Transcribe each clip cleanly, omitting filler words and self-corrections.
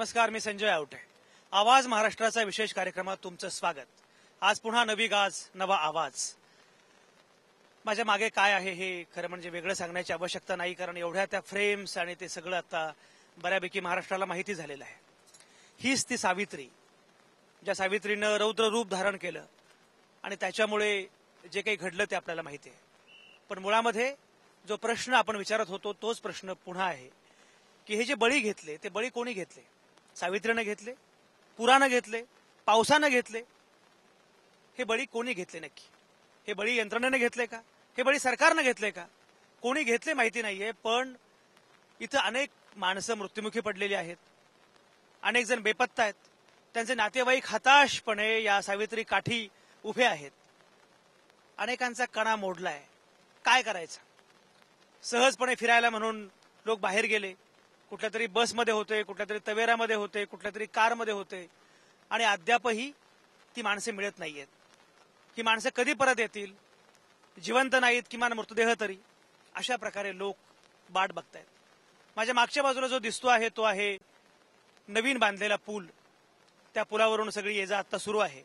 नमस्कार, मी संजय आवटे. आवाज महाराष्ट्राचा विशेष कार्यक्रमात तुमचं स्वागत. आज पुन्हा नवी गाज, नवा आवाज. माझ्या मागे काय आहे हे खरं म्हणजे वेगळं सांगण्याची आवश्यकता नाही, कारण एवढ्या त्या फ्रेम्स आणि ते सगळं आता बऱ्यापैकी महाराष्ट्राला माहिती झालेलं आहे. हीच ती सावित्री, ज्या सावित्रीनं रौद्र रूप धारण केलं आणि त्याच्यामुळे जे काही घडलं ते आपल्याला माहिती आहे. पण मुळामध्ये जो प्रश्न आपण विचारत होतो तोच प्रश्न पुन्हा आहे की हे जे बळी घेतले ते बळी कोणी घेतले? सावित्रीनं घेतले, पुरानं घेतले, पावसानं घेतले? हे बळी कोणी घेतले नक्की? हे बळी यंत्रणेने घेतले का? हे बळी सरकारनं घेतले का? कोणी घेतले माहिती नाहीये, पण इथं अनेक माणसं मृत्युमुखी पडलेली आहेत, अनेक जण बेपत्ता आहेत, त्यांचे नातेवाईक हताशपणे या सावित्री काठी उभे आहेत. अनेकांचा कणा मोडलाय. काय करायचं? सहजपणे फिरायला म्हणून लोक बाहेर गेले, कुठल्या तरी बसमध्ये होते, कुठल्या तरी तवेरामध्ये होते, कुठल्या तरी कारमध्ये होते, आणि अद्यापही ती माणसे मिळत नाहीयेत. ही माणसं कधी परत येतील? जिवंत नाहीत, किमान मृतदेह तरी. अशा प्रकारे लोक वाट बघतायत. माझ्या मागच्या बाजूला जो दिसतो आहे तो आहे नवीन बांधलेला पूल. त्या पुलावरून सगळी ये जा आता सुरू आहे.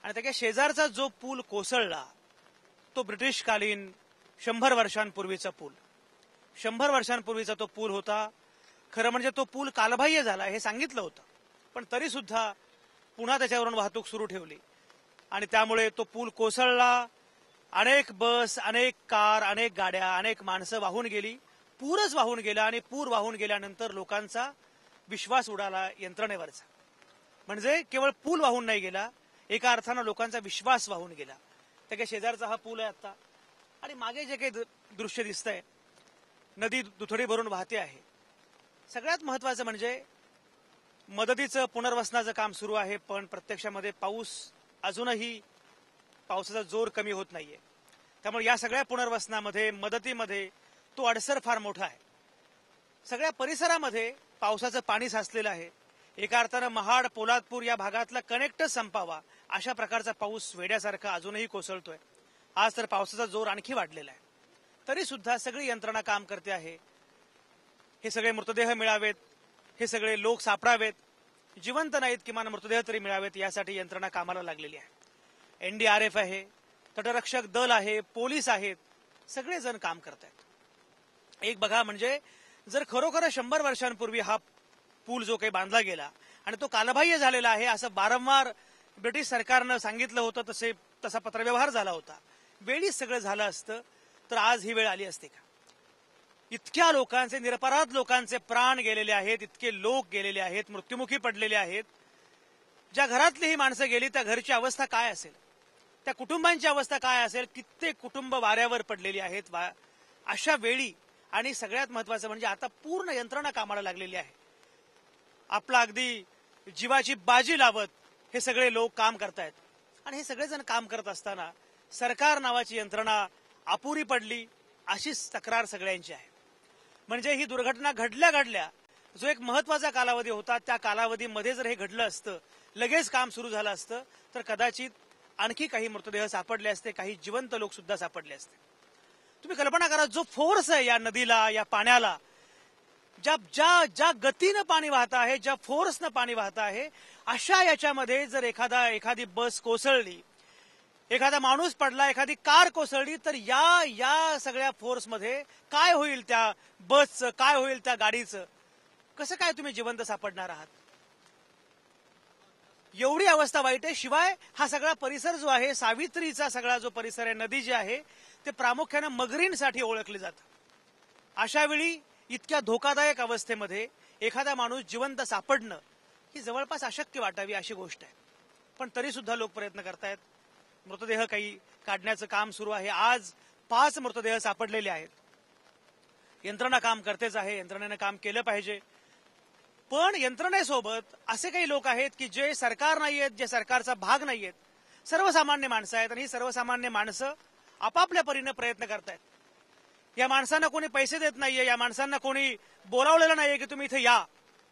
आणि त्याच्या शेजारचा जो पूल कोसळला तो ब्रिटिशकालीन 100 वर्षांपूर्वीचा पूल. 100 वर्षांपूर्वीचा तो पूल होता. खरं म्हणजे तो पूल कालबाह्य झाला हे सांगितलं होतं, पण तरी सुद्धा पुन्हा त्याच्यावरून वाहतूक सुरू ठेवली आणि त्यामुळे तो पूल कोसळला. अनेक बस, अनेक कार, अनेक गाड्या, अनेक माणसं वाहून गेली. पूरच वाहून गेला आणि पूर वाहून गेल्यानंतर लोकांचा विश्वास उडाला यंत्रणेवरचा. म्हणजे केवळ पूल वाहून नाही गेला, एका अर्थानं लोकांचा विश्वास वाहून गेला. त्याच्या शेजारचा हा पूल आहे आता, आणि मागे जे काही दृश्य दिसतंय, नदी दुथडी भरून वाहते आहे. सगळ्यात महत्वाचं म्हणजे मदतीचं, पुनर्वसनाचं काम सुरू आहे, पण प्रत्यक्षामध्ये पाऊस अजूनही पावसाचा जोर कमी होत नाहीये. त्यामुळे या सगळ्या पुनर्वसनामध्ये, मदतीमध्ये तो अडसर फार मोठा आहे. सगळ्या परिसरामध्ये पावसाचं पाणी साचलेलं आहे. एका अर्थानं महाड, पोलादपूर या भागातला कनेक्टच संपावा अशा प्रकारचा पाऊस वेड्यासारखा अजूनही कोसळतोय. आज तर पावसाचा जोर आणखी वाढलेला आहे. तरी सुद्धा सगळी यंत्रणा काम करते आहे. हे सगळे मृतदेह मिळावेत, हे सगळे लोक सापडावेत, जिवंत नाहीत किमान मृतदेह तरी मिळावेत, यासाठी यंत्रणा कामाला लागलेली आहे. NDRF आहे, तटरक्षक दल आहे, पोलीस आहेत, सगळेजण काम करत आहेत. एक बघा, म्हणजे जर खरोखर 100 वर्षांपूर्वी हा पूल जो काही बांधला गेला आणि तो कालबाह्य झालेला आहे असं वारंवार ब्रिटिश सरकारनं सांगितलं होतं, तसा पत्रव्यवहार झाला होता, वेळीच सगळं झालं असतं तर आज ही वेळ आली असते का? इतक्या लोकांचे, निरपराध लोकांचे प्राण गेलेले आहेत, इतके लोक गेलेले आहेत, मृत्युमुखी पडलेले आहेत. ज्या घरातली ही माणसं गेली त्या घरची अवस्था काय असेल? त्या कुटुंबांची अवस्था काय असेल? कित्येक कुटुंब वाऱ्यावर पडलेली आहेत. अशा वेळी, आणि सगळ्यात महत्वाचं म्हणजे आता पूर्ण यंत्रणा कामाला लागलेली आहे. आपला अगदी जीवाची बाजी लावत हे सगळे लोक काम करतायत. आणि हे सगळेजण काम करत असताना सरकार नावाची यंत्रणा अपुरी पडली अशीच तक्रार सगळ्यांची आहे. म्हणजे ही दुर्घटना घडल्या जो एक महत्वाचा कालावधी होता, त्या कालावधीमध्ये जर हे घडलं असतं, लगेच काम सुरू झालं असतं, तर कदाचित आणखी काही मृतदेह सापडले असते, काही जिवंत लोक सुद्धा सापडले असते. तुम्ही कल्पना करा, जो फोर्स आहे या नदीला, या पाण्याला, ज्या गतीनं पाणी वाहत आहे, ज्या फोर्सनं पाणी वाहत आहे, अशा याच्यामध्ये जर एखादी बस कोसळली, एखादा माणूस पडला, एखादी कार कोसळली, तर या सगळ्या फोर्समध्ये काय होईल? त्या बसचं काय होईल? त्या गाडीचं कसं काय तुम्ही जिवंत सापडणार आहात? एवढी अवस्था वाईट आहे. शिवाय हा सगळा परिसर जो आहे, सावित्रीचा सगळा जो परिसर आहे, नदी जी आहे, ते प्रामुख्याने मगरींसाठी ओळखले जातं. अशा वेळी इतक्या धोकादायक अवस्थेमध्ये एखादा माणूस जिवंत सापडणं ही जवळपास अशक्य वाटावी अशी गोष्ट आहे. पण तरी सुद्धा लोक प्रयत्न करतायत. मृतदेह काही काढण्याचं काम सुरू आहे. आज 5 मृतदेह सापडलेले आहेत. यंत्रणा काम करतेच आहे, यंत्रणेनं काम केलं पाहिजे. पण यंत्रणेसोबत असे काही लोक आहेत की जे सरकार नाहीयेत, जे सरकारचा भाग नाहीयेत, सर्वसामान्य माणसं आहेत. आणि ही सर्वसामान्य माणसं आपापल्या परीने प्रयत्न करतायत. या माणसांना कोणी पैसे देत नाहीये, या माणसांना कोणी बोलावलेलं नाहीये की तुम्ही इथे या,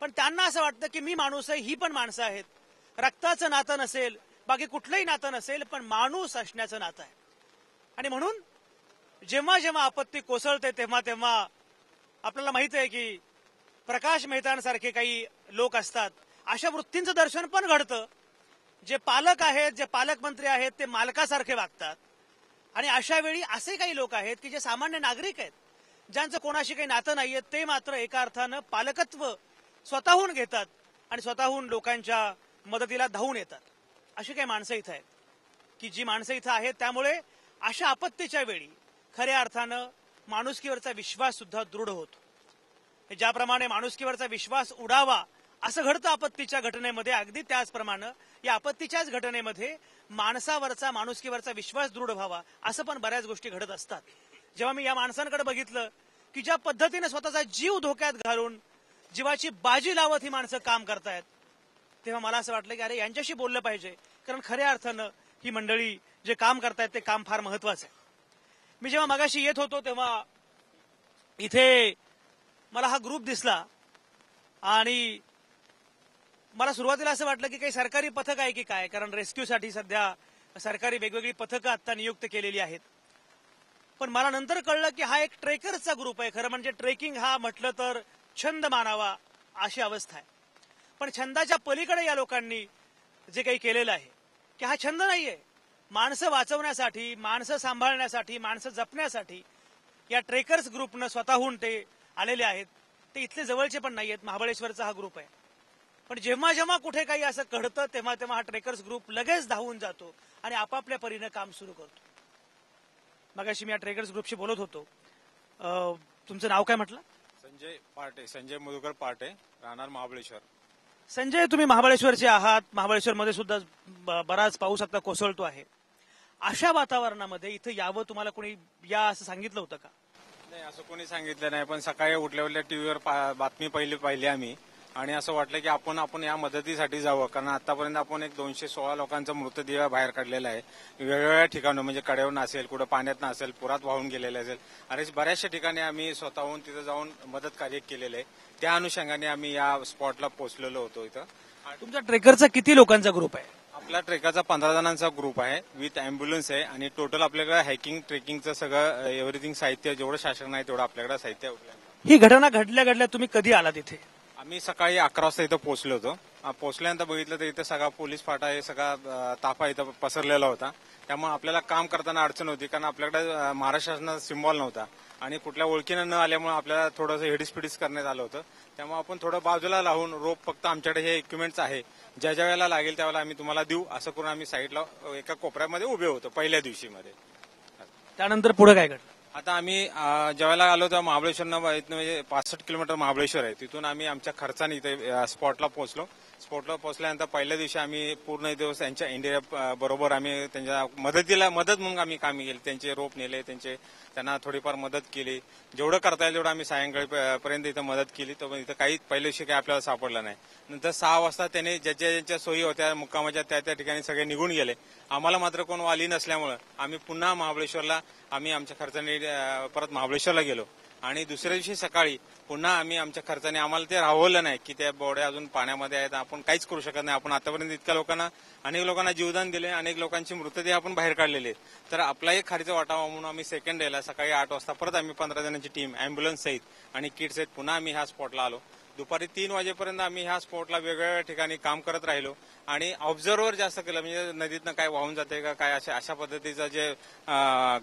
पण त्यांना असं वाटतं की मी माणूस आहे, ही पण माणसं आहेत. रक्ताचं नातं नसेल, बाकी कुठलंही नातं नसेल, पण माणूस असण्याचं नातं आहे. आणि म्हणून जेव्हा जेव्हा आपत्ती कोसळते तेव्हा आपल्याला माहित आहे की प्रकाश मेहतांसारखे काही लोक असतात. अशा वृत्तींचं दर्शन पण घडतं. जे पालक आहेत, जे पालकमंत्री आहेत, ते मालकासारखे वागतात. आणि अशा वेळी असे काही लोक आहेत की जे सामान्य नागरिक आहेत, ज्यांचं कोणाशी काही नातं नाहीये, ते मात्र एका अर्थानं पालकत्व स्वतःहून घेतात आणि स्वतःहून लोकांच्या मदतीला धावून येतात. अशी काही माणसं इथं आहेत की जी माणसं इथं आहेत. त्यामुळे अशा आपत्तीच्या वेळी खऱ्या अर्थानं माणुसकीवरचा विश्वास सुद्धा दृढ होतो. ज्याप्रमाणे माणुसकीवरचा विश्वास उडावा असं घडतं आपत्तीच्या घटनेमध्ये, अगदी त्याचप्रमाणे या आपत्तीच्याच घटनेमध्ये माणसावरचा माणुसकीवरचा विश्वास दृढ व्हावा असं पण बऱ्याच गोष्टी घडत असतात. जेव्हा मी या माणसांकडे बघितलं की ज्या पद्धतीने स्वतःचा जीव धोक्यात घालून जीवाची बाजी लावत ही माणसं काम करतायत, तेव्हा मला असं वाटलं की अरे यांच्याशी बोललं पाहिजे. कारण खऱ्या अर्थानं ही मंडळी जे काम करतायत ते काम फार महत्वाचं आहे. मी जेव्हा मगाशी येत होतो तेव्हा इथे मला हा ग्रुप दिसला आणि मला सुरुवातीला असं वाटलं की काही सरकारी पथक आहे की काय, कारण रेस्क्यूसाठी सध्या सरकारी वेगवेगळी पथकं आता नियुक्त केलेली आहेत. पण मला नंतर कळलं की हा एक ट्रेकर्सचा ग्रुप आहे. खरं म्हणजे ट्रेकिंग हा म्हटलं तर छंद मानावा अशी अवस्था आहे. पण छंदाच्या पलीकडे या लोकांनी जे काही केलेलं आहे की हा छंद नाहीये. माणसं वाचवण्यासाठी, माणसं सांभाळण्यासाठी, माणसं जपण्यासाठी या ट्रेकर्स ग्रुपनं स्वतःहून ते आलेले आहेत. ते इथले जवळचे पण नाही आहेत, महाबळेश्वरचा हा ग्रुप आहे. पण जेव्हा जेव्हा कुठे काही असं घडतं तेव्हा तेव्हा हा ट्रेकर्स ग्रुप लगेच धावून जातो आणि आपापल्या परीनं काम सुरू करतो. मगाशी मी या ट्रेकर्स ग्रुपशी बोलत होतो. तुमचं नाव काय म्हटलं? संजय पार्टे, संजय मधुकर पार्टे, राहणार महाबळेश्वर. संजय, तुम्ही महाबळेश्वरचे आहात. महाबळेश्वरमध्ये सुद्धा बराच पाऊस आता कोसळतो आहे. अशा वातावरणामध्ये इथं यावं तुम्हाला कोणी या असं सांगितलं होतं का? नाही, असं कोणी सांगितलं नाही. पण सकाळी उठल्या टीव्हीवर बातमी पाहिली आम्ही आणि असं वाटलं की आपण या मदतीसाठी जावं. कारण आतापर्यंत आपण एक 216 लोकांचा मृतदेह बाहेर काढलेला आहे. वेगवेगळ्या ठिकाणी, म्हणजे कड्यावरून असेल, कुठं पाण्यात असेल, पुरात वाहून गेलेले असेल, आणि बऱ्याचशा ठिकाणी आम्ही स्वतःहून तिथं जाऊन मदत कार्य केलेलं आहे. त्या अनुषंगाने आम्ही या स्पॉटला पोहोचलेलो होतो. इथं तुमच्या ट्रेकरचा किती लोकांचा ग्रुप आहे? आपला ट्रेकरचा 15 जणांचा ग्रुप आहे, विथ अँब्युलन्स आहे. आणि टोटल आपल्याकडे हायकिंग ट्रेकिंगचं सगळं एव्हरीथिंग साहित्य, जेवढं शासन आहे तेवढं आपल्याकडे साहित्य आहे. ही घटना घडल्या तुम्ही कधी आलात इथे? आम्ही सकाळी 11 वाजता इथं पोहोचलो होतो. पोहोचल्यानंतर बघितलं तर इथं सगळा पोलीस फाटा आहे, सगळा ताफा इथं पसरलेला होता. त्यामुळे आपल्याला काम करताना अडचण होती, कारण आपल्याकडे महाराष्ट्र शासनाचा सिम्बॉल नव्हता आणि कुठल्या ओळखीनं न आल्यामुळे आपल्याला थोडंसं हेडीसपिडीस करण्यात आलं होतं. त्यामुळे आपण थोडं बाजूला लावून रोप, फक्त आमच्याकडे हे इक्विपमेंट्स आहे, ज्या ज्या वेळेला लागेल त्यावेळेला आम्ही तुम्हाला देऊ, असं करून आम्ही साईडला एका कोपऱ्यामध्ये उभे होतो पहिल्या दिवशीमध्ये. त्यानंतर पुढे काय घडलं? आता आम्ही ज्यावेळेला आलो तेव्हा महाबळेश्वरनं म्हणजे 65 किलोमीटर महाबळेश्वर आहे. तिथून आम्ही आमच्या खर्चाने इथे स्पॉटला पोहोचलो. स्पॉटला पोहोचल्यानंतर पहिल्या दिवशी आम्ही पूर्ण दिवस त्यांच्या इंडिया बरोबर आम्ही त्यांच्या मदत म्हणून आम्ही कामी केली. त्यांचे रोप नेले, त्यांना थोडीफार मदत केली. जेवढं करता येईल तेवढं आम्ही सायंकाळपर्यंत इथं मदत केली. तर इथं काही पहिल्या दिवशी काही आपल्याला सापडलं नाही. नंतर 6 वाजता त्याने ज्याच्या सोयी होत्या मुक्कामाच्या त्या ठिकाणी सगळे निघून गेले. आम्हाला मात्र कोण वाली नसल्यामुळे आम्ही पुन्हा महाबळेश्वरला, आम्ही आमच्या खर्चाने परत महाबळेश्वरला गेलो. आणि दुसऱ्या दिवशी सकाळी पुन्हा आम्ही आमच्या खर्चाने, आम्हाला ते राहवलं नाही की त्या बोड्या अजून पाण्यामध्ये आहेत, आपण काहीच करू शकत नाही. आपण आतापर्यंत इतक्या लोकांना, अनेक लोकांना जीवदान दिले, अनेक लोकांची मृतदेह आपण बाहेर काढलेले. तर आपला एक खारीचा वाटावा म्हणून आम्ही सेकंड डेला सकाळी 8 वाजता परत आम्ही 15 जणांची टीम अँब्युलन्स सहित आणि किट सहित पुन्हा आम्ही ह्या स्पॉटला आलो. दुपारी 3 वाजेपर्यंत आम्ही ह्या स्पॉटला वेगवेगळ्या ठिकाणी काम करत राहिलो आणि ऑब्झर्व्हर जास्त केलं, म्हणजे नदीतनं काय वाहून जाते का काय, अशा पद्धतीचं जे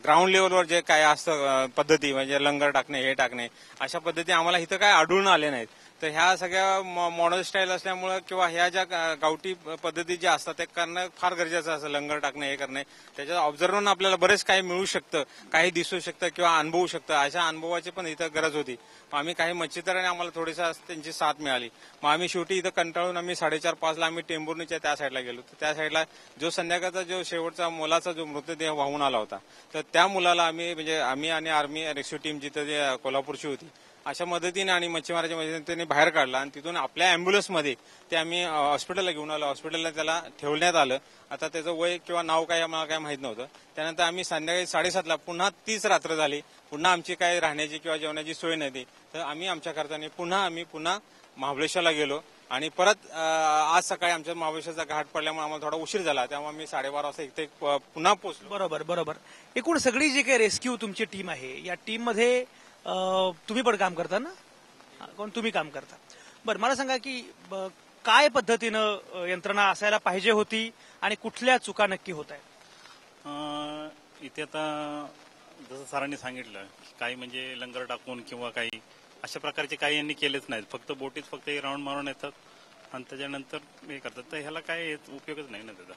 ग्राउंड लेवलवर जे काय असतं पद्धती, म्हणजे लंगर टाकणे, हे टाकणे, अशा पद्धती आम्हाला इथं काय आढळून आले नाहीत. तर ह्या सगळ्या मॉडर्न स्टाईल असल्यामुळे किंवा ह्या ज्या गावठी पद्धती ज्या असतात ते करणं फार गरजेचं असतं. लंगर टाकणे, हे करणे, त्याच्यात ऑब्झर्व्हरनं आपल्याला बरेच काही मिळू शकतं, काही दिसू शकतं किंवा अनुभवू शकतं. अशा अनुभवाची पण इथं गरज होती. आम्ही काही मच्छीदारांनी आम्हाला थोडीसा त्यांची साथ मिळाली. मग आम्ही शेवटी इथं कंटाळून आम्ही 4:30-5ला आम्ही टेंभुर्णीच्या त्या साईडला गेलो. तर त्या साईडला जो संध्याकाळचा जो शेवटचा मुलाचा जो मृतदेह वाहून आला होता, तर त्या मुलाला आम्ही आणि आर्मी रेस्क्यू टीम जिथं जे कोल्हापूरची होती, अशा मदतीने आणि मच्छीमाराच्या मदतीने त्यांनी बाहेर काढला आणि तिथून आपल्या अँब्युलन्समध्ये ते आम्ही हॉस्पिटलला घेऊन आलो. हॉस्पिटलला त्याला ठेवण्यात आलं. आता त्याचं वय किंवा नाव काय मला काय माहित नव्हतं. त्यानंतर आम्ही संध्याकाळी 7:30ला पुन्हा 30 रात्र झाली. पुन्हा आमची काय राहण्याची किंवा जेवणाची सोय नव्हती. तर आम्ही आमच्या खर्चाने पुन्हा महाबळेश्वरला गेलो आणि परत आज सकाळी आमच्या महाबळेश्वरचा घाट पडल्यामुळे आम्हाला थोडा उशीर झाला. त्यामुळे आम्ही 12:30 वाजता इथे पुन्हा पोहोचलो. बरोबर. एकूण सगळी जी काही रेस्क्यू तुमची टीम आहे, या टीम मध्ये तुम्ही पण काम करता ना? कोण तुम्ही काम करता. बरं, मला सांगा की काय पद्धतीनं यंत्रणा असायला पाहिजे होती आणि कुठल्या चुका नक्की होत आहेत? इथे आता जसं सरांनी सांगितलं की काही म्हणजे लंगर टाकून किंवा काही अशा प्रकारचे काही यांनी केलेच नाहीत. फक्त बोटीत फक्त राऊंड मारून येतात आणि त्याच्यानंतर हे करतात. तर ह्याला काय उपयोगच नाही ना त्याचा.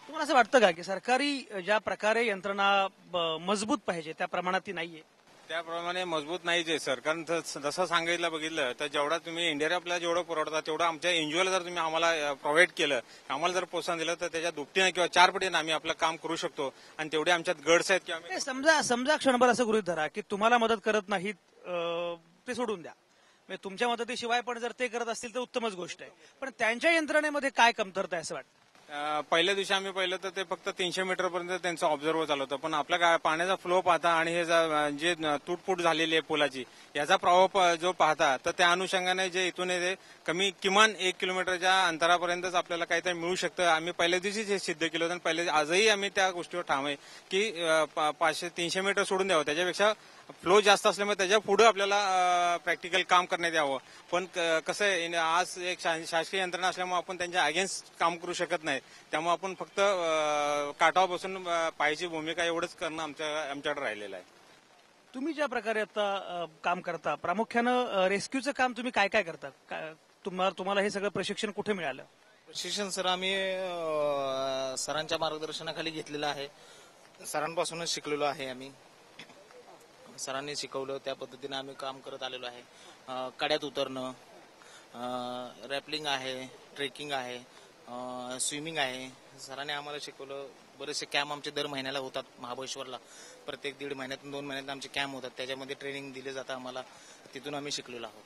तुम्हाला असं वाटतं का की सरकारी ज्या प्रकारे यंत्रणा मजबूत पाहिजे त्या प्रमाणात ती नाहीये? त्याप्रमाणे मजबूत नाही जे सर, कारण जसं सांगितलं बघितलं तर जेवढा तुम्ही इंडिया आपल्याला जेवढं पुरवता तेवढं आमच्या एनजीओला जर तुम्ही आम्हाला प्रोव्हाइड केलं, आम्हाला जर प्रोत्साहन दिलं तर त्याच्या दुपटीने किंवा 4 पटीने आम्ही आपलं काम करू शकतो. आणि तेवढे आमच्यात गड्स आहेत की आम्ही समजा क्षणभर असं गृहीत धरा की तुम्हाला मदत करत नाहीत, ते सोडून द्या. म्हणजे तुमच्या मदतीशिवाय पण जर ते करत असतील तर उत्तमच गोष्ट आहे. पण त्यांच्या यंत्रणेमध्ये काय कमतरता आहे असं वाटतं? पहिल्या दिवशी आम्ही पाहिलं तर ते फक्त 300 मीटर पर्यंत त्यांचं ऑब्झर्व्हर चालू होतं. पण आपल्या पाण्याचा फ्लो पाहता आणि हे जे तुटफूट झालेली आहे पुलाची याचा प्रभाव जो पाहता, तर त्या अनुषंगाने जे इथून ते किमान 1 किलोमीटरच्या अंतरापर्यंतच आपल्याला काहीतरी मिळू शकतं. आम्ही पहिल्या दिवशीच हे सिद्ध केलं होतं आणि आजही आम्ही त्या गोष्टीवर ठाम आहे की 500-300 मीटर सोडून द्यावं. त्याच्यापेक्षा फ्लो जास्त असल्यामुळे त्याच्या पुढे आपल्याला प्रॅक्टिकल काम करण्यात यावं. पण कसं आहे, आज एक शासकीय यंत्रणा असल्यामुळे आपण त्यांच्या अगेन्स्ट काम करू शकत नाही. त्यामुळे आपण फक्त काठावर बसून पाहायची भूमिका एवढंच करणं आमच्याकडे राहिलेलं आहे. तुम्ही ज्या प्रकारे आता काम करता, प्रामुख्यानं रेस्क्यूचं काम तुम्ही काय काय करता? तुम्हाला हे सगळं प्रशिक्षण कुठे मिळालं? प्रशिक्षण सर आम्ही सरांच्या मार्गदर्शनाखाली घेतलेलं आहे. सरांपासूनच शिकलेलो आहे आम्ही. सरांनी शिकवलं त्या पद्धतीने आम्ही काम करत आलेलो आहे. कड्यात उतरणं, रॅपलिंग आहे, ट्रेकिंग आहे, स्विमिंग आहे. सरांनी आम्हाला शिकवलं. बरेचसे कॅम्प आमचे दर महिन्याला होतात महाबळेश्वरला. प्रत्येक 1.5 महिन्यातून 2 महिन्यात आमचे कॅम्प होतात. त्याच्यामध्ये ट्रेनिंग दिले जातं आम्हाला. तिथून आम्ही शिकलेलो आहोत.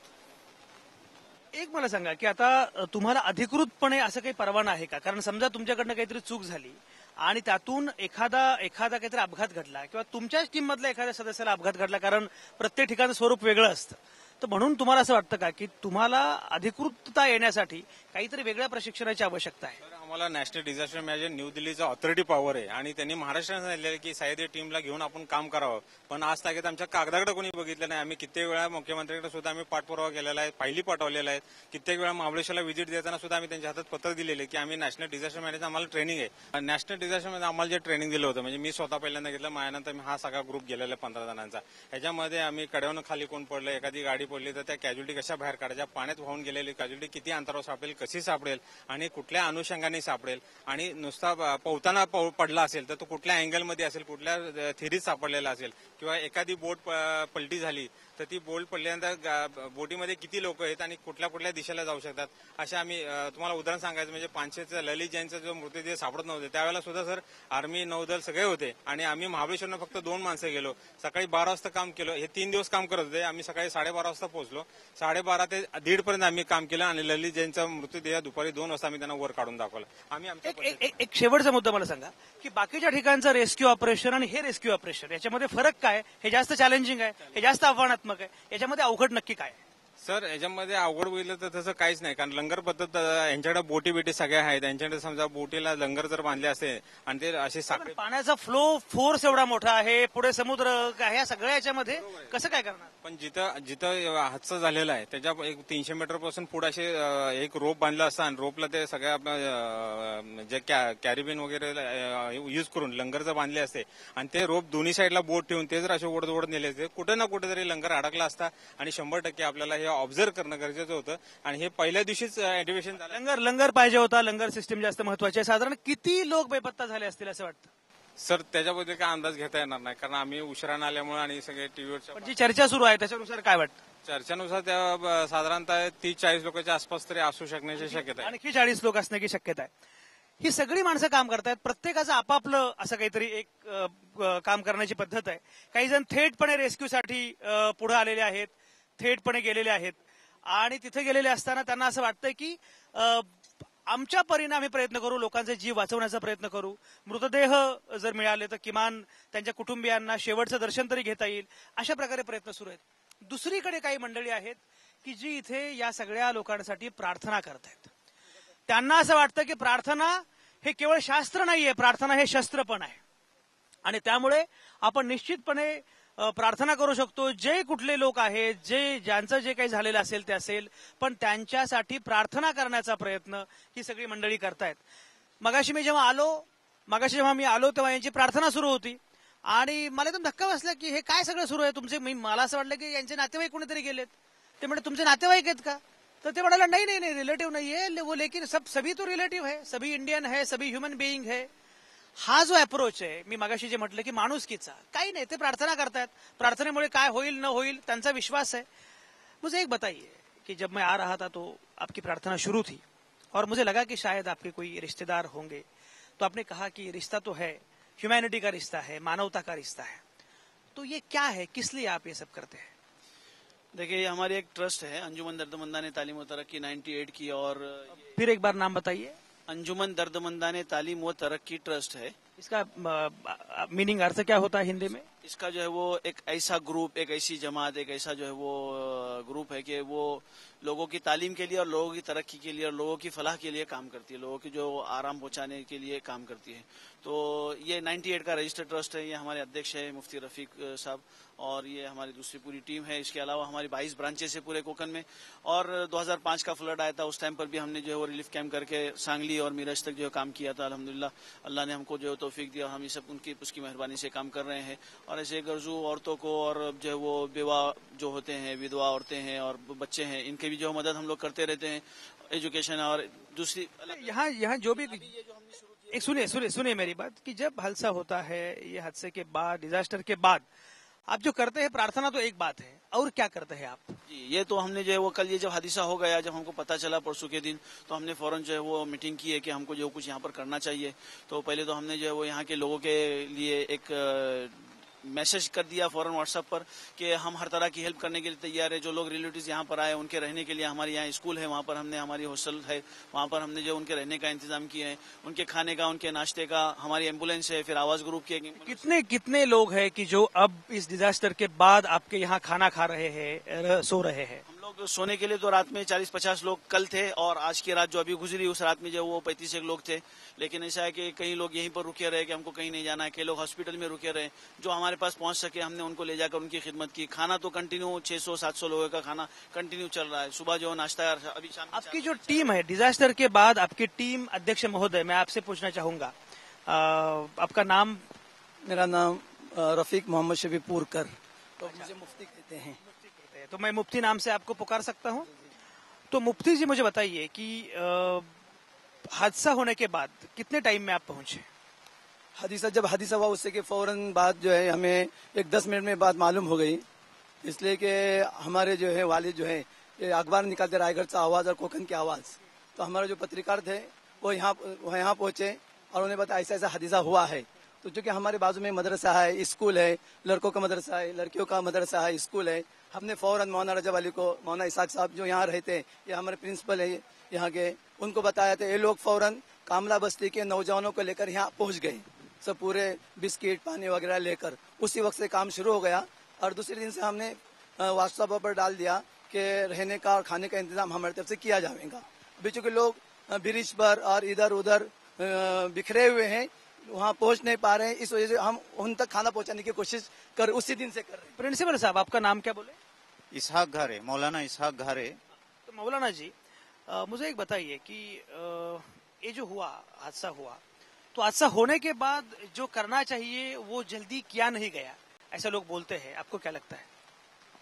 एक मला सांगा की आता तुम्हाला अधिकृतपणे असं काही परवाना आहे का? कारण समजा तुमच्याकडनं काहीतरी चूक झाली आणि त्यातून एखादा काहीतरी अपघात घडला किंवा तुमच्याच टीममधल्या एखाद्या सदस्याला अपघात घडला, कारण प्रत्येक ठिकाणचं स्वरूप वेगळं असतं, तर म्हणून तुम्हाला असं वाटतं का की तुम्हाला अधिकृतता येण्यासाठी काहीतरी वेगळ्या प्रशिक्षणाची आवश्यकता आहे? आम्हाला नॅशनल डिझास्टर मॅनेजमेंट न्यू दिल्लीचा ऑथॉरिटी पॉवर आहे आणि त्यांनी महाराष्ट्राने सांगितलेलं की सह्याद्री टीमला घेऊन आपण काम करावं. पण आज तागेत आमच्या कागदाकडे कोणी बघितलं नाही. आम्ही कित्येक वेळा मुख्यमंत्र्यांकडे सुद्धा आम्ही पाठपुरावा केलेला आहे, फायली पाठवलेला आहे. कित्येक वेळा महाबळेश्वरला व्हिजिट देताना सुद्धा आम्ही त्यांच्या हातात पत्र दिलेले की आम्ही नॅशनल डिझास्टर मॅनेजमेंट आम्हाला ट्रेनिंग आहे. नॅशनल डिझास्टर मध्ये आम्हाला जे ट्रेनिंग दिलं होतं, म्हणजे मी स्वतः पहिल्यांदा घेतलं, माझ्यानंतर हा सगळा ग्रुप गेलेला 15 जणांचा. ह्याच्यामध्ये आम्ही कड्यावरून खाली कोण पडलं, एखादी गाडी पडली तर त्या कॅज्युलिटी कशा बाहेर काढायच्या, पाण्यात वाहून गेलेली कॅज्युलिटी किती अंतरावर सापडेल, कशी सापडेल आणि कुठल्या अनुषंगाने सापडेल, आणि नुसता पोहताना पडला असेल तर तो कुठल्या अँगलमध्ये असेल, कुठल्या थिरीत सापडलेला असेल, किंवा एखादी बोट पलटी झाली तर ती बोट पडल्यानंतर बोटीमध्ये किती लोक आहेत आणि कुठल्या कुठल्या दिशेला जाऊ शकतात. असे आम्ही तुम्हाला उदाहरण सांगायचं म्हणजे 500चा ललित जैनचा जो मृतदेह सापडत नव्हते त्यावेळेला सुद्धा सर आर्मी, नौदल सगळे होते आणि आम्ही महाबळेश्वरनं फक्त 2 माणसं गेलो. सकाळी 12 वाजता काम केलं. हे 3 दिवस काम करत होते. आम्ही सकाळी 12:30 वाजता पोहोचलो. 12:30 ते 1:30 पर्यंत आम्ही काम केलं आणि ललित जैनचा मृतदेह दुपारी 2 वाजता आम्ही त्यांना वर काढून दाखवला. आम्ही एक शेवटचा मुद्दा मला सांगा की बाकीच्या ठिकाणचं रेस्क्यू ऑपरेशन आणि हे रेस्क्यू ऑपरेशन याच्यामध्ये फरक काय? हे जास्त चॅलेंजिंग आहे, हे जास्त आव्हानात्मक आहे, याच्यामध्ये अवघड नक्की काय? सर याच्यामध्ये अवघड बघितलं तर तसं काहीच नाही, कारण लंगर पद्धत यांच्याकडे बोटी सगळ्या आहेत. यांच्याकडे समजा बोटीला लंगर जर बांधले असते आणि ते असे साखळी, पाण्याचा फ्लो फोर्स एवढा मोठा आहे, पुढे समुद्र, ह्या सगळ्या याच्यामध्ये कसं काय करणार? पण जिथं हादसा झालेला आहे त्याच्या एक 300 मीटर पासून पुढे असे एक रोप बांधला असता आणि रोपला ते सगळ्या जे कॅरिबिन वगैरे युज करून लंगर जर बांधले असते आणि ते रोप दोन्ही साईडला बोट ठेवून ते जर असे ओढत नेले असते, कुठे ना कुठे तरी लंगर अडकला असता आणि 100% आपल्याला हे ऑब्झर्व करणं गरजेचं होतं. आणि हे पहिल्या दिवशीच ऍक्टिव्हेशन झालं. लंगर पाहिजे होता. लंगर सिस्टीम जास्त महत्वाची आहे. साधारण किती लोक बेपत्ता झाले असतील असं वाटतं? सर त्याच्याबद्दल काय अंदाज घेता येणार नाही, कारण आम्ही उशिरानं आल्यामुळे आणि सगळे टीव्हीवर जी चर्चा सुरू आहे त्याच्यानुसार काय वाटतं? चर्चेनुसार त्या साधारणतः 30-40 लोकांच्या आसपास तरी असू शकण्याची शक्यता आहे. आणखी 40 लोक असण्याची शक्यता आहे. ही सगळी माणसं काम करतायत. प्रत्येकाचं आपापलं असं काहीतरी एक काम करण्याची पद्धत आहे. काही जण थेटपणे रेस्क्यूसाठी पुढे आलेले आहेत, थेटपणे गेलेले आहेत आणि तिथे गेलेले असताना त्यांना असं वाटतंय की आमच्या परीने आम्ही प्रयत्न करू, लोकांचे जीव वाचवण्याचा प्रयत्न करू, मृतदेह जर मिळाले तर किमान त्यांच्या कुटुंबियांना शेवटचं दर्शन तरी घेता येईल, अशा प्रकारे प्रयत्न सुरू आहेत. दुसरीकडे काही मंडळी आहेत की जी इथे या सगळ्या लोकांसाठी प्रार्थना करतायत. त्यांना असं वाटतं की प्रार्थना हे केवळ शास्त्र नाहीये, प्रार्थना हे शस्त्र पण आहे आणि त्यामुळे आपण निश्चितपणे प्रार्थना करू शकतो, जे कुठले लोक आहेत, ज्यांचं जे काही झालेलं असेल ते असेल, पण त्यांच्यासाठी प्रार्थना करण्याचा प्रयत्न ही सगळी मंडळी करतायत. मगाशी जेव्हा मी आलो तेव्हा यांची प्रार्थना सुरू होती आणि मला एकदम धक्का बसला की हे काय सगळं सुरू आहे तुमचे. मला असं वाटलं की यांचे नातेवाईक कोणीतरी गेलेत. ते म्हणजे तुमचे नातेवाईक आहेत का? तर ते म्हणाला नहीं रिलेटिव नहीं है वो, लेकिन सभी तो रिलेटिव है, सभी इंडियन है, सभी ह्युमन बिईंग है. हा जो अप्रोच आहे, मी मगाशी जे म्हटलं की माणुसकीचा, काही नाही, ते प्रार्थना करतायत. प्रार्थनेमुळे काय होईल न होईल त्यांचा विश्वास है. मुझे एक बताइए कि जब मैं आ रहा था तो आपकी प्रार्थना शुरू थी और मुझे लगा कि शायद आपके कोई रिश्तेदार होंगे, तो आपने कहा कि रिश्ता तो है, ह्यूमैनिटी का रिश्ता है, मानवता का रिश्ता है. तो ये क्या है, किस लिए आप ये सब करते हैं? देखिए, ये हमारी एक ट्रस्ट है, अंजुमन दर्दमंदाने तालीम व तरक्की 98 की, और फिर एक बार नाम बताइए. अंजुमन दर्दमंदाने तालीम व तरक्की ट्रस्ट है. इसका मीनिंग, अर्थ क्या होता है हिंदी में? इसका जो है वो एक ऐसा ग्रुप, एक ऐसी जमात, एक ऐसा जो है वो ग्रुप है कि वो लोगों की तालीम के लिए और लोगों की तरक्की के लिए और लोगों की फलाह के लिए काम करती है, लोगों की जो आराम पहुंचाने के लिए काम करती है. तो ये 98 का रजिस्टर्ड ट्रस्ट है. ये हमारे अध्यक्ष है मुफ्ती रफीक साहब, और ये हमारी दूसरी पूरी टीम है. इसके अलावा हमारी 22 ब्रांचेस है पूरे कोकन में. और 2005 का फ्लड आया था, उस टाइम पर भी हमने जो है वो रिलीफ कैंप करके सांगली और मीरज तक जो है काम किया था. अल्हम्दुलिल्लाह अल्लाह ने हमको जो है तौफीक दिया, हम ये सब उसकी मेहरबानी से काम कर रहे हैं. और ऐसे गर्जू औरतों को और जो है वो बेवा जो होते हैं, विधवा औरतें हैं और बच्चे हैं, इनके भी जो मदद हम लोग करते रहते हैं. एजुकेशन और दूसरी यहाँ जो भी एक सुनिए मेरी बात, कि जब हादसा होता है, ये हादसे के बाद, डिजास्टर के बाद आप जो करते हैं प्रार्थना तो एक बात है, और क्या करते हैं आप? जी, ये तो हमने जो है वो कल ये जब हादसा हो गया, जब हमको पता चला परसों के दिन, तो हमने फौरन जो है वो मीटिंग की है कि हमको जो कुछ यहाँ पर करना चाहिए. तो पहले तो हमने जो है वो यहाँ के लोगों के लिए एक मैसेज कर दिया फौरन व्हाट्सएप पर कि हम हर तरह की हेल्प करने के लिए तैयार है. जो लोग रिलेटिव्स यहाँ पर आए उनके रहने के लिए हमारे यहाँ स्कूल है, वहाँ पर हमने हमारी हॉस्टल है, वहाँ पर हमने जो उनके रहने का इंतजाम किया है, उनके खाने का, उनके नाश्ते का. हमारी एम्बुलेंस है, फिर आवाज ग्रुप की कितने लोग हैं कि जो अब इस डिजास्टर के बाद आपके यहाँ खाना खा रहे हैं, सो रहे हैं? हम लोग सोने के लिए तो रात में 40-50 लोग कल थे, और आज की रात जो अभी गुजरी उस रात में जो वो 35 लोग थे. लेकिन ऐसा है कि कई लोग यहीं पर रुके रहे कि हमको कहीं नहीं जाना है, कई लोग हॉस्पिटल में रुके रहे. जो हमारे पास पहुंच सके हमने उनको ले जाकर उनकी खिदमत की. खाना तो कंटिन्यू 600-700 लोगों का खाना कंटिन्यू चल रहा है. सुबह जो नाश्ता, अभी शाम आपकी जो टीम है डिजास्टर के बाद, आपकी टीम, अध्यक्ष महोदय, मैं आपसे पूछना चाहूंगा, आपका नाम? मेरा नाम रफीक मोहम्मद शफीपुरकर, तो मुझे मुफ्ती कहते हैं. तो मैं मुफ्ती नाम से आपको पुकार सकता हूं? तो मुफ्ती जी मुझे बताइए कि हादसा होने के बाद कितने टाइम में आप पहुंचे? जब हादसा हुआ उससे के फौरन बाद जो है हमें एक 10 मिनट में बात मालूम हो गई, इसलिए कि हमारे जो है वालिद जो है ये अखबार निकालते रायगढ़ से आवाज और कोकन की आवाज, तो हमारे जो पत्रकार थे वो यहाँ पहुंचे और उन्हें बताया ऐसा ऐसा हादसा हुआ है. तो चूंकि हमारे बाजू में मदरसा है, स्कूल है, लड़कों का मदरसा है, लड़कियों का मदरसा है, स्कूल है. हमने फौरन मौलाना रजब अली को, मौलाना इसाक साहब जो यहाँ रहते हैं, ये हमारे प्रिंसिपल है यहाँ के, उनको बताया था. ये लोग फौरन कामला बस्ती के नौजवानों को लेकर यहाँ पहुंच गए, सब पूरे बिस्किट पानी वगैरह लेकर. उसी वक्त से काम शुरू हो गया. और दूसरे दिन से हमने व्हाट्सएप पर डाल दिया कि रहने का और खाने का इंतजाम हमारी तरफ से किया जाएगा. अभी चूंकि लोग ब्रिज पर और इधर उधर बिखरे हुए हैं, वहाँ पहुंच नहीं पा रहे हैं, इस वजह से हम उन तक खाना पहुंचाने की कोशिश उसी दिन से कर रहे हैं. प्रिंसिपल साहब, आपका नाम क्या बोले? इसहाक घारे, मौलाना इसहाक घारे. तो मौलाना जी, मुझे एक बताइए कि ये जो हादसा हुआ, तो हादसा होने के बाद जो करना चाहिए वो जल्दी किया नहीं गया, ऐसा लोग बोलते हैं. आपको क्या लगता है?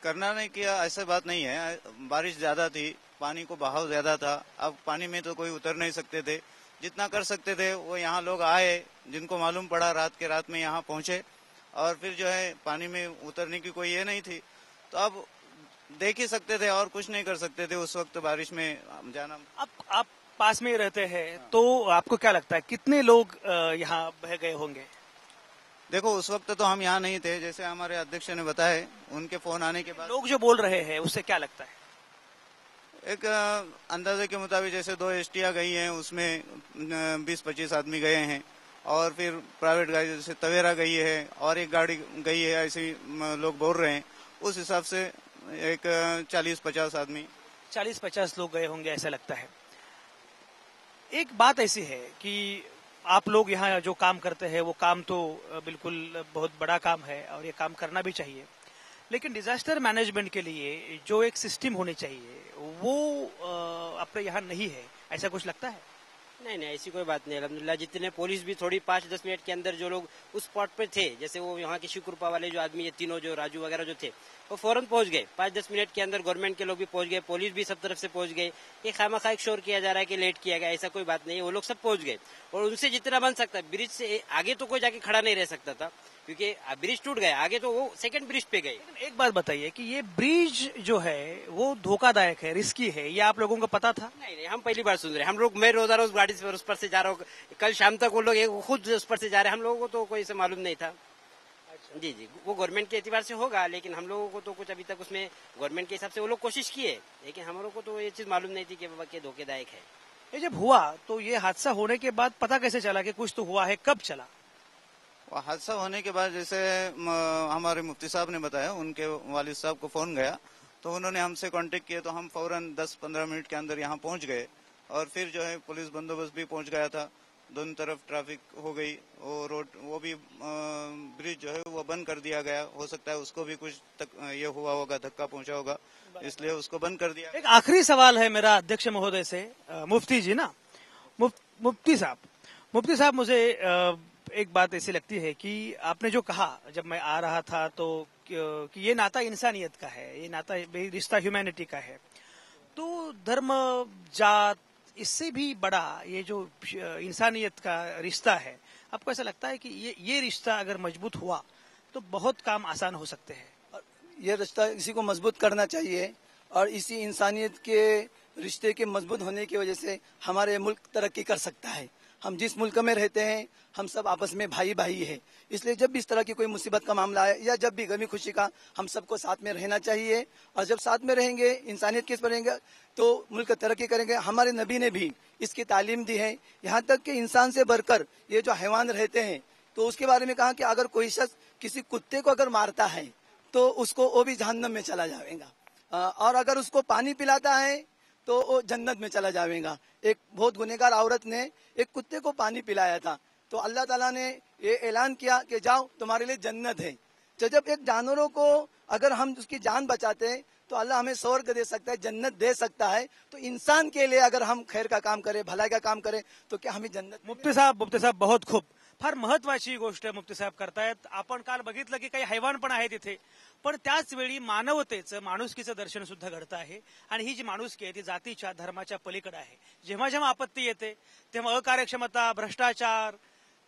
करना नहीं किया ऐसा बात नहीं है. बारिश ज्यादा थी, पानी को बहाव ज्यादा था. अब पानी में तो कोई उतर नहीं सकते थे. जितना कर सकते थे वो यहाँ लोग आए, जिनको मालूम पड़ा रात में यहाँ पहुंचे, और फिर जो है पानी में उतरने की कोई ये नहीं थी. तो अब देख ही सकते थे और कुछ नहीं कर सकते थे उस वक्त बारिश में जाना. आप पास में ही रहते हैं, तो आपको क्या लगता है कितने लोग यहाँ बह गए होंगे? देखो, उस वक्त तो हम यहाँ नहीं थे, जैसे हमारे अध्यक्ष ने बताया. उनके फोन आने के बाद लोग जो बोल रहे हैं उससे क्या लगता है? एक अंदाजे के मुताबिक जैसे 2 एसटियां गई हैं, उसमें 20-25 आदमी गए हैं, और फिर प्राइवेट गाड़ी जैसे तवेरा गई है और एक गाड़ी गई है, ऐसे लोग बोल रहे हैं. उस हिसाब से एक 40-50 आदमी, 40-50 लोग गए होंगे ऐसा लगता है. एक बात ऐसी है कि आप लोग यहाँ जो काम करते हैं वो काम तो बिल्कुल बहुत बड़ा काम है और ये काम करना भी चाहिए, लेकिन डिजास्टर मैनेजमेंट के लिए जो एक सिस्टम होनी चाहिए वो अपने यहाँ नहीं है, ऐसा कुछ लगता है? नहीं नहीं, ऐसी कोई बात नहीं। अल्हम्दुलिल्लाह जितने पुलिस भी थोड़ी 5-10 मिनट के अंदर जो लोग उस स्पॉट पे थे, जैसे वो यहाँ के शिवकृपा वाले जो आदमी, ये तीनों जो राजू वगैरह जो थे, वो फौरन पहुंच गए। 5-10 मिनट के अंदर गवर्नमेंट के लोग भी पहुंच गए, पुलिस भी सब तरफ से पहुंच गए। ये खामखा एक शोर किया जा रहा है कि लेट किया गया, ऐसा कोई बात नहीं है। वो लोग सब पहुंच गए और उनसे जितना बन सकता है, ब्रिज से आगे तो कोई जाके खड़ा नहीं रह सकता था क्योंकि ब्रिज टूट गया, आगे तो वो सेकंड ब्रिज पे गए। एक बात बताइए कि ये ब्रिज जो है वो धोखादायक है, रिस्की है, ये आप लोगों को पता था? नहीं नहीं, हम पहली बार सुन रहे हैं। हम लोग, मैं रोजाना उस गाड़ी से उस पर से जा रहा हूँ, कल शाम तक वो लोग खुद उस पर से जा रहे हैं, हम लोगों को तो कोई से मालूम नहीं था। जी जी, वो गवर्नमेंट के एतबार से होगा, लेकिन हम लोगों को तो कुछ अभी तक उसमें गवर्नमेंट के हिसाब से वो लोग कोशिश किए, लेकिन हम लोगों को तो ये चीज मालूम नहीं थी कि बाबा के धोखेदायक है। ये जब हुआ तो ये हादसा होने के बाद पता कैसे चला कि कुछ तो हुआ है, कब चला? वो हादसा होने के बाद जैसे हमारे मुफ्ती साहब ने बताया, उनके वालिद साहब को फोन गया तो उन्होंने हमसे कांटेक्ट किया, तो हम फौरन 10-15 मिनट के अंदर यहाँ पहुंच गए और फिर जो है पुलिस बंदोबस्त भी पहुंच गया था। दोनों तरफ ट्रैफिक हो गई, वो रोड, वो भी ब्रिज जो है वो बंद कर दिया गया। हो सकता है उसको भी कुछ ये हुआ होगा, धक्का पहुंचा होगा, इसलिए उसको बंद कर दिया। एक आखिरी सवाल है मेरा अध्यक्ष महोदय से, मुफ्ती जी ना, मुफ्ती साहब मुझे एक बात ऐसी लगती है कि आपने जो कहा जब मैं आ रहा था तो कि ये नाता इंसानियत का है, ये नाता रिश्ता ह्यूमैनिटी का है, तो धर्म जात इससे भी बड़ा ये जो इंसानियत का रिश्ता है, आपको ऐसा लगता है कि ये रिश्ता अगर मजबूत हुआ तो बहुत काम आसान हो सकते हैं? ये रिश्ता इसी को मजबूत करना चाहिए और इसी इंसानियत के रिश्ते के मजबूत होने की वजह से हमारे मुल्क तरक्की कर सकता है। हम जिस मुल्क में रहते हैं हम सब आपस में भाई भाई है, इसलिए जब भी इस तरह की कोई मुसीबत का मामला है या जब भी गमी खुशी का, हम सबको साथ में रहना चाहिए और जब साथ में रहेंगे, इंसानियत के इस पर रहेंगे तो मुल्क तरक्की करेंगे। हमारे नबी ने भी इसकी तालीम दी है, यहाँ तक कि इंसान से बढ़कर ये जो हैवान रहते हैं तो उसके बारे में कहा कि अगर कोई शख्स किसी कुत्ते को अगर मारता है तो उसको वो भी जहन्नम में चला जाएगा और अगर उसको पानी पिलाता है तो वो जन्नत में चला जाएगा। एक बहुत गुनहगार औरत ने एक कुत्ते को पानी पिलाया था तो अल्लाह ताला ने ये ऐलान किया कि जाओ तुम्हारे लिए जन्नत है। तो जब एक जानवरों को अगर हम उसकी जान बचाते हैं तो अल्लाह हमें स्वर्ग दे सकता है, जन्नत दे सकता है। तो इंसान के लिए अगर हम खैर का काम करें, भलाई का काम करें तो क्या हमें जन्नत? मुफ्ती साहेब बहुत खूप, फार महत्वाची गोष्ट मुफ्ती साहेब करतायत। आपण काल बघितलं की काही हैवान पण आहे तिथे, पण त्याच वेळी मानवतेचं, माणुसकीचं दर्शन सुद्धा घडतं आहे आणि ही जी माणुसकी आहे ती जातीच्या धर्माच्या पलीकडे आहे। जेव्हा जेव्हा आपत्ती येते तेव्हा अकार्यक्षमता, भ्रष्टाचार,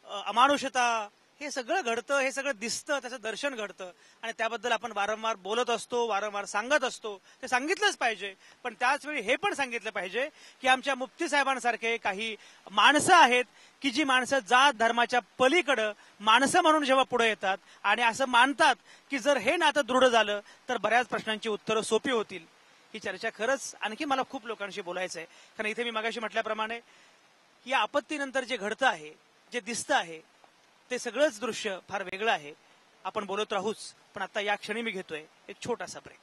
अमानुषता हे सगळं घडतं, हे सगळं दिसतं, त्याचं दर्शन घडतं आणि त्याबद्दल आपण वारंवार बोलत असतो, वारंवार सांगत असतो। ते सांगितलंच पाहिजे, पण त्याच वेळी हे पण सांगितलं पाहिजे की आमच्या मुफ्ती साहेबांसारखे काही माणसं आहेत की जी माणसं जात धर्माच्या पलीकडे माणसं म्हणून जेव्हा पुढे येतात आणि असं मानतात की जर हे नातं दृढ झालं तर बऱ्याच प्रश्नांची उत्तरं सोपी होतील। ही चर्चा खरंच आणखी मला खूप लोकांशी बोलायचं आहे, कारण इथे मी मगाशी म्हटल्याप्रमाणे या आपत्तीनंतर जे घडतं आहे, जे दिसतं आहे ते सगळंच दृश्य फार वेगळं आहे। आपण बोलत राहूच, पण आता या क्षणी मी घेतोय एक छोटासा ब्रेक।